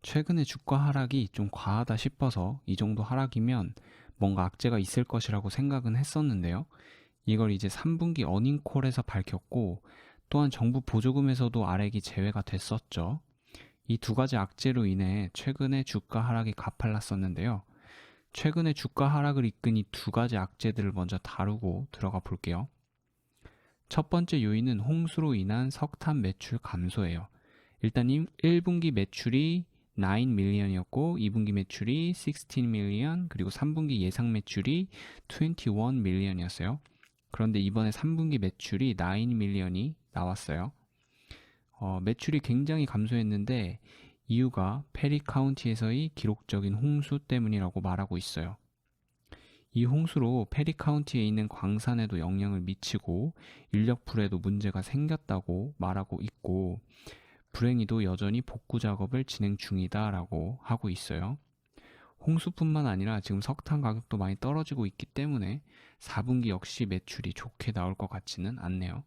최근에 주가 하락이 좀 과하다 싶어서 이 정도 하락이면 뭔가 악재가 있을 것이라고 생각은 했었는데요. 이걸 이제 3분기 어닝콜에서 밝혔고 또한 정부 보조금에서도 아렉이 제외가 됐었죠. 이 두 가지 악재로 인해 최근에 주가 하락이 가팔랐었는데요. 최근에 주가 하락을 이끈 이 두 가지 악재들을 먼저 다루고 들어가 볼게요. 첫 번째 요인은 홍수로 인한 석탄 매출 감소예요. 일단 1분기 매출이 9 밀리언이었고 2분기 매출이 16 밀리언, 그리고 3분기 예상 매출이 21 밀리언이었어요. 그런데 이번에 3분기 매출이 9 밀리언이 나왔어요. 매출이 굉장히 감소했는데 이유가 페리 카운티에서의 기록적인 홍수 때문이라고 말하고 있어요. 이 홍수로 페리 카운티에 있는 광산에도 영향을 미치고 인력풀에도 문제가 생겼다고 말하고 있고, 불행히도 여전히 복구 작업을 진행 중이다라고 하고 있어요. 홍수뿐만 아니라 지금 석탄 가격도 많이 떨어지고 있기 때문에 4분기 역시 매출이 좋게 나올 것 같지는 않네요.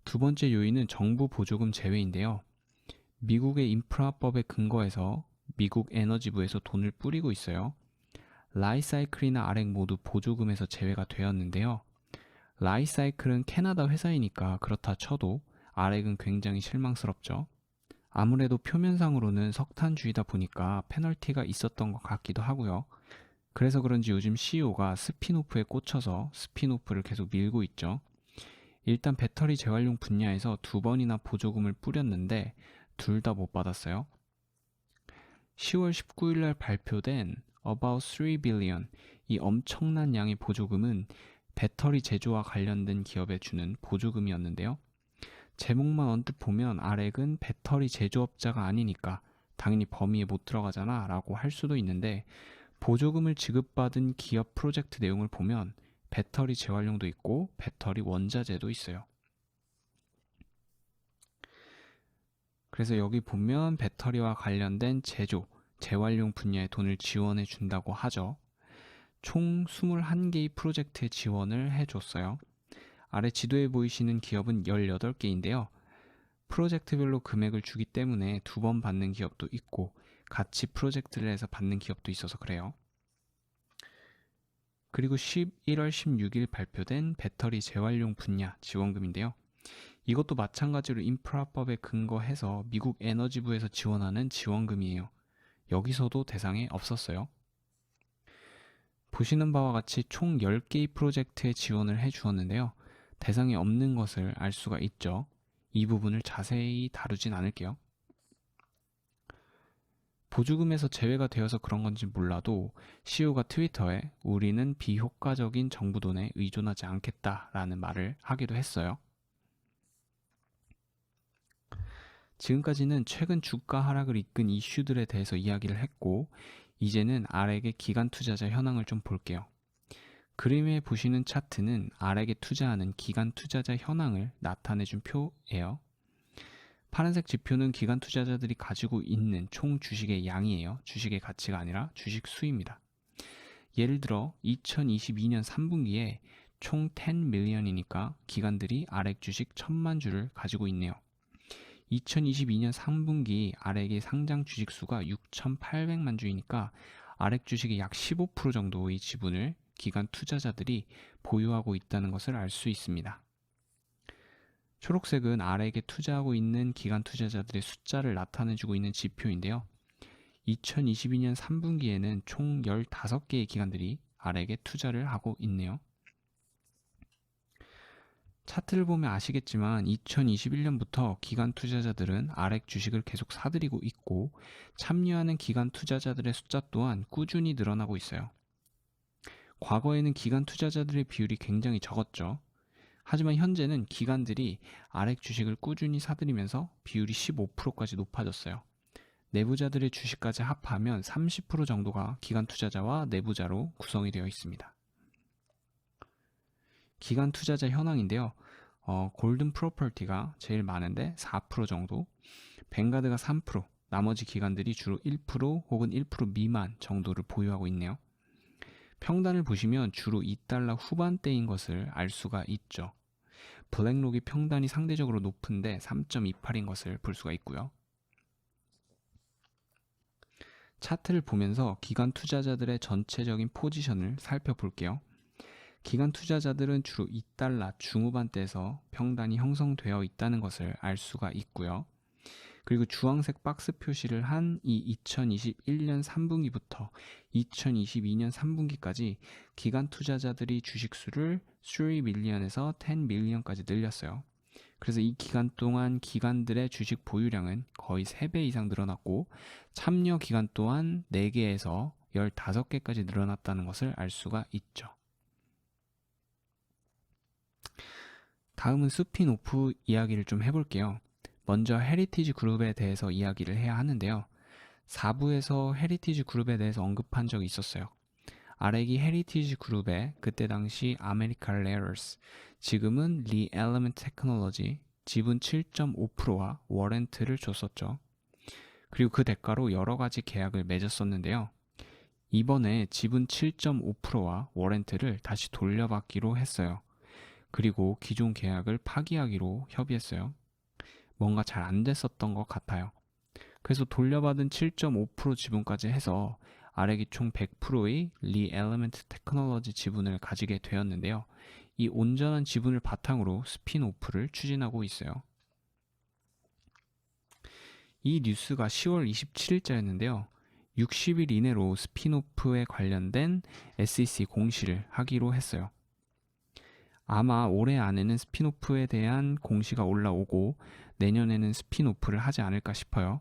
두 번째 요인은 정부 보조금 제외인데요. 미국의 인프라법에 근거해서 미국 에너지부에서 돈을 뿌리고 있어요. 라이사이클이나 아렉 모두 보조금에서 제외가 되었는데요. 라이사이클은 캐나다 회사이니까 그렇다 쳐도 아렉은 굉장히 실망스럽죠. 아무래도 표면상으로는 석탄주의다 보니까 페널티가 있었던 것 같기도 하고요. 그래서 그런지 요즘 CEO가 스피노프에 꽂혀서 스피노프를 계속 밀고 있죠. 일단 배터리 재활용 분야에서 2번이나 보조금을 뿌렸는데 둘 다 못 받았어요. 10월 19일 날 발표된 About 3 billion, 이 엄청난 양의 보조금은 배터리 제조와 관련된 기업에 주는 보조금이었는데요. 제목만 언뜻 보면 아렉은 배터리 제조업자가 아니니까 당연히 범위에 못 들어가잖아 라고 할 수도 있는데, 보조금을 지급받은 기업 프로젝트 내용을 보면 배터리 재활용도 있고 배터리 원자재도 있어요. 그래서 여기 보면 배터리와 관련된 제조, 재활용 분야에 돈을 지원해 준다고 하죠. 총 21개의 프로젝트에 지원을 해줬어요. 아래 지도에 보이시는 기업은 18개인데요. 프로젝트별로 금액을 주기 때문에 2번 받는 기업도 있고 같이 프로젝트를 해서 받는 기업도 있어서 그래요. 그리고 11월 16일 발표된 배터리 재활용 분야 지원금인데요. 이것도 마찬가지로 인프라법에 근거해서 미국 에너지부에서 지원하는 지원금이에요. 여기서도 대상에 없었어요. 보시는 바와 같이 총 10개의 프로젝트에 지원을 해주었는데요. 대상에 없는 것을 알 수가 있죠. 이 부분을 자세히 다루진 않을게요. 보조금에서 제외가 되어서 그런 건지 몰라도 CEO가 트위터에 우리는 비효과적인 정부 돈에 의존하지 않겠다라는 말을 하기도 했어요. 지금까지는 최근 주가 하락을 이끈 이슈들에 대해서 이야기를 했고, 이제는 아렉의 기관 투자자 현황을 좀 볼게요. 그림에 보시는 차트는 아렉에 투자하는 기관 투자자 현황을 나타내준 표예요. 파란색 지표는 기관 투자자들이 가지고 있는 총 주식의 양이에요. 주식의 가치가 아니라 주식 수입니다. 예를 들어 2022년 3분기에 총 10 밀리언이니까 기관들이 아렉 주식 1000만 주를 가지고 있네요. 2022년 3분기 아렉의 상장 주식 수가 6,800만 주이니까 아렉 주식의 약 15% 정도의 지분을 기관 투자자들이 보유하고 있다는 것을 알 수 있습니다. 초록색은 아렉에 투자하고 있는 기관 투자자들의 숫자를 나타내주고 있는 지표인데요. 2022년 3분기에는 총 15개의 기관들이 아렉에 투자를 하고 있네요. 차트를 보면 아시겠지만 2021년부터 기관 투자자들은 아렉 주식을 계속 사들이고 있고 참여하는 기관 투자자들의 숫자 또한 꾸준히 늘어나고 있어요. 과거에는 기관 투자자들의 비율이 굉장히 적었죠. 하지만 현재는 기관들이 아렉 주식을 꾸준히 사들이면서 비율이 15%까지 높아졌어요. 내부자들의 주식까지 합하면 30% 정도가 기관 투자자와 내부자로 구성이 되어 있습니다. 기관 투자자 현황인데요. 골든 프로퍼티가 제일 많은데 4% 정도, 뱅가드가 3%, 나머지 기관들이 주로 1% 혹은 1% 미만 정도를 보유하고 있네요. 평단을 보시면 주로 $2 후반대인 것을 알 수가 있죠. 블랙록이 평단이 상대적으로 높은데 3.28인 것을 볼 수가 있고요. 차트를 보면서 기관 투자자들의 전체적인 포지션을 살펴볼게요. 기관 투자자들은 주로 2달러 중후반대에서 평단이 형성되어 있다는 것을 알 수가 있고요. 그리고 주황색 박스 표시를 한 이 2021년 3분기부터 2022년 3분기까지 기관 투자자들이 주식수를 3밀리언에서 10밀리언까지 늘렸어요. 그래서 이 기간 동안 기관들의 주식 보유량은 거의 3배 이상 늘어났고 참여 기간 또한 4개에서 15개까지 늘어났다는 것을 알 수가 있죠. 다음은 스핀오프 이야기를 좀 해볼게요. 먼저 헤리티지 그룹에 대해서 이야기를 해야 하는데요. 4부에서 헤리티지 그룹에 대해서 언급한 적이 있었어요. 아렉이 헤리티지 그룹에 그때 당시 아메리칸 레어스, 지금은 리 엘리먼트 테크놀로지 지분 7.5%와 워렌트를 줬었죠. 그리고 그 대가로 여러 가지 계약을 맺었었는데요. 이번에 지분 7.5%와 워렌트를 다시 돌려받기로 했어요. 그리고 기존 계약을 파기하기로 협의했어요. 뭔가 잘 안 됐었던 것 같아요. 그래서 돌려받은 7.5% 지분까지 해서 아렉이 총 100%의 리 엘리먼트 테크놀로지 지분을 가지게 되었는데요. 이 온전한 지분을 바탕으로 스핀오프를 추진하고 있어요. 이 뉴스가 10월 27일자였는데요. 60일 이내로 스핀오프에 관련된 SEC 공시를 하기로 했어요. 아마 올해 안에는 스핀오프에 대한 공시가 올라오고 내년에는 스핀오프를 하지 않을까 싶어요.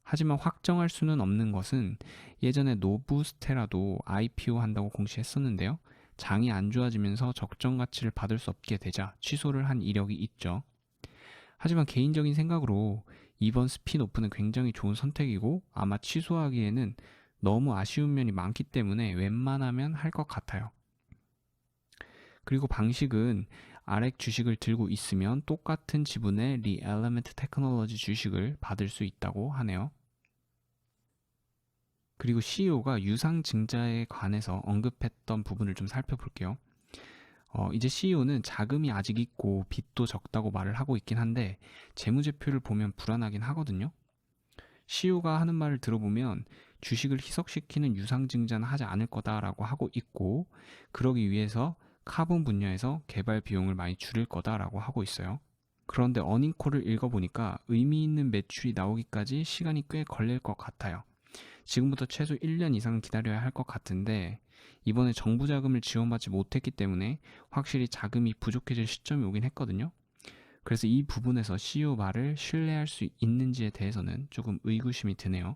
하지만 확정할 수는 없는 것은 예전에 노부스테라도 IPO 한다고 공시했었는데요. 장이 안 좋아지면서 적정 가치를 받을 수 없게 되자 취소를 한 이력이 있죠. 하지만 개인적인 생각으로 이번 스핀오프는 굉장히 좋은 선택이고 아마 취소하기에는 너무 아쉬운 면이 많기 때문에 웬만하면 할 것 같아요. 그리고 방식은 아렉 주식을 들고 있으면 똑같은 지분의 리 엘리먼트 테크놀로지 주식을 받을 수 있다고 하네요. 그리고 CEO가 유상증자에 관해서 언급했던 부분을 좀 살펴볼게요. 이제 CEO는 자금이 아직 있고 빚도 적다고 말을 하고 있긴 한데 재무제표를 보면 불안하긴 하거든요. CEO가 하는 말을 들어보면 주식을 희석시키는 유상증자는 하지 않을 거다라고 하고 있고 그러기 위해서 카본 분야에서 개발 비용을 많이 줄일 거다라고 하고 있어요. 그런데 어닝콜을 읽어보니까 의미 있는 매출이 나오기까지 시간이 꽤 걸릴 것 같아요. 지금부터 최소 1년 이상 기다려야 할 것 같은데 이번에 정부 자금을 지원받지 못했기 때문에 확실히 자금이 부족해질 시점이 오긴 했거든요. 그래서 이 부분에서 CEO 말을 신뢰할 수 있는지에 대해서는 조금 의구심이 드네요.